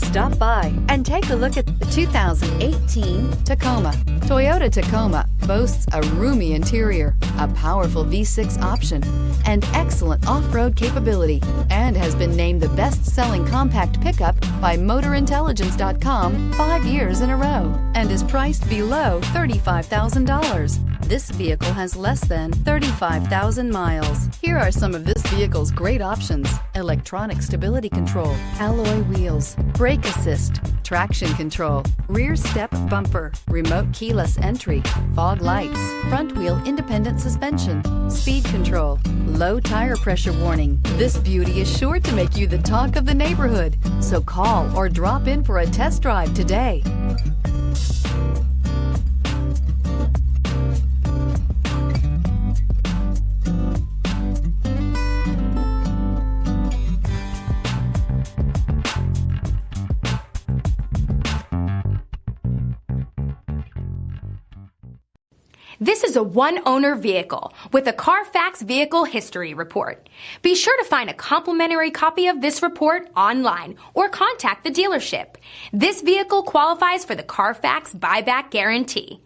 Stop by and take a look at the 2018 Tacoma. Toyota Tacoma boasts a roomy interior, a powerful V6 option, and excellent off-road capability, and has been named the best-selling compact pickup by MotorIntelligence.com 5 years in a row, and is priced below $35,000. This vehicle has less than 35,000 miles. Here are some of this vehicle's great options: electronic stability control, alloy wheels, brake assist, traction control, rear step bumper, remote keyless entry, fog lights, front wheel independent suspension, speed control, low tire pressure warning. This beauty is sure to make you the talk of the neighborhood. So call or drop in for a test drive today. This is a one-owner vehicle with a Carfax Vehicle History Report. Be sure to find a complimentary copy of this report online or contact the dealership. This vehicle qualifies for the Carfax Buyback Guarantee.